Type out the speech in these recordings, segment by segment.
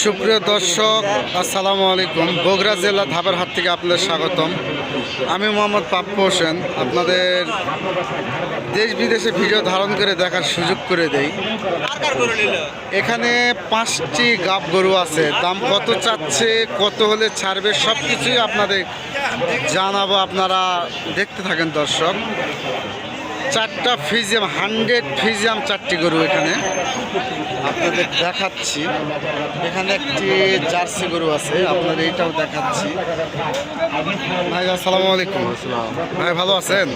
সুপ্রিয় দর্শক, আসসালামু আলাইকুম। বগুড়া জেলা ধাপের হাট থেকে আপনাদের স্বাগতম। আমি মোহাম্মদ পাপ্পু হোসেন। আপনাদের দেশ বিদেশে ভিডিও ধারণ করে দেখার সুযোগ করে দেই। এখানে 5টি গাব গরু আছে। দাম কত চাচ্ছে, কত হলে ছাড়বে, সব কিছুই আপনাদের জানাবো। আপনারা দেখতে থাকেন দর্শক। 4টা ফ্রিজিয়াম, 100 ফ্রিজিয়াম 4টি গরু এখানে আপনাদের দেখাচ্ছি। এখানে একটি জার্সি গরু আছে, আপনাদের এইটাও দেখাচ্ছি। ভাই আসসালামু আলাইকুম। ভাই ভালো আছেন?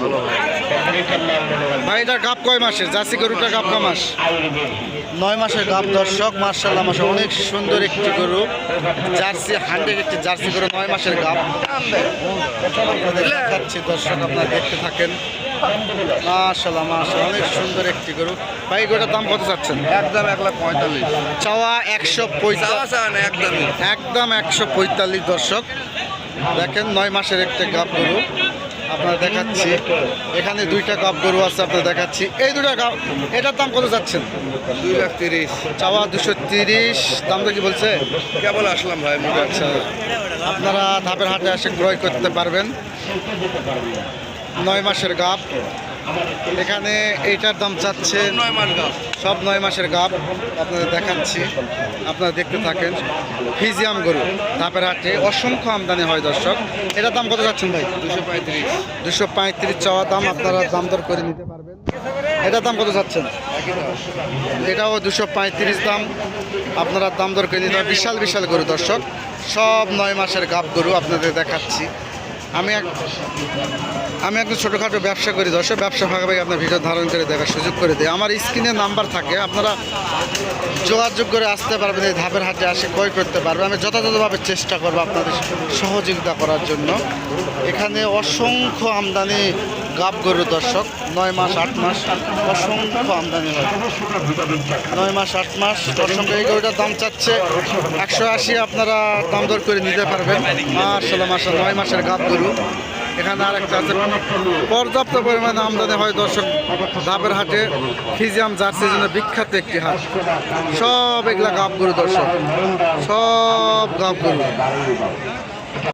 ভাই এটা গাব কয় মাসের? জার্সি গরুটা গাব কয় মাস? 9 মাসের গাব দর্শক। মার্শাল্লাহ মাসে অনেক সুন্দর একটি গরু, জার্সি 100 একটি জার্সি গরু, 9 মাসের গাব আপনাদের দেখাচ্ছি দর্শক। আপনারা দেখতে থাকেন। মাশাআল্লাহ মাশাআল্লাহ, অনেক সুন্দর একটি গরু। ভাই গরুটার দাম কত চাচ্ছেন? একদম 1,45,000 চাওয়া 145, একদম 145 দর্শক। দেখেন 9 মাসের একটা গাব গরু আপনারা দেখাচ্ছি। এখানে 2টা গাব গরু আছে আপনারা দেখাচ্ছি। এই 2টা গাব, এটার দাম কত যাচ্ছেন? 2,30,000 চাওয়া 230। দামটা কি বলছে? কেবল আসলাম ভাই। আচ্ছা, আপনারা ধাপের হাটে এসে ক্রয় করতে পারবেন। 9 মাসের গাব। এখানে এইটার দাম চাচ্ছে 9 মাস গাব, সব 9 মাসের গাব আপনাদের দেখাচ্ছি। আপনারা দেখতে থাকেন। ফিজিয়াম গরু ধাপের হাটে অসংখ্য আমদানি হয় দর্শক। এটার দাম কত যাচ্ছেন ভাই? 235 চাওয়া দাম, আপনারা দাম দর করে নিতে পারবেন। এটার দাম কত যাচ্ছেন? এটাও 235 দাম, আপনারা দাম দর করে নিতে পারবেন। বিশাল বিশাল গরু দর্শক, সব 9 মাসের গাব গরু আপনাদের দেখাচ্ছি। আমি একটু ছোটোখাটো ব্যবসা করি দর্শক। ব্যবসা ভাগাভাগি আপনার ভিডিও ধারণ করে দেখার সুযোগ করে দিই। আমার স্ক্রিনে নাম্বার থাকে, আপনারা যোগাযোগ করে আসতে পারবেন। এই ধাপের হাটে আসে ক্রয় করতে পারবেন। আমি যথাযথভাবে চেষ্টা করবো আপনাদের সহযোগিতা করার জন্য। এখানে অসংখ্য আমদানি গাব গরু দর্শক। 9 মাস 8 মাস অসংখ্য আমদানি হয়। 9 মাস 8 মাস অসংখ্য। এই গরুটার দাম চাচ্ছে 180, আপনারা দাম দর করে নিতে পারবেন। মাশাআল্লাহ মাশাআল্লাহ, 9 মাসের গাব গরু। এখানে আরেকটা আছে। পর্যাপ্ত পরিমাণে আমদানি হয় দর্শক ধাপের হাটে। ফিজিয়াম জার্সির জন্য বিখ্যাত একটি হাট। সব এগুলা গাব গরু দর্শক, সব গাব গরু।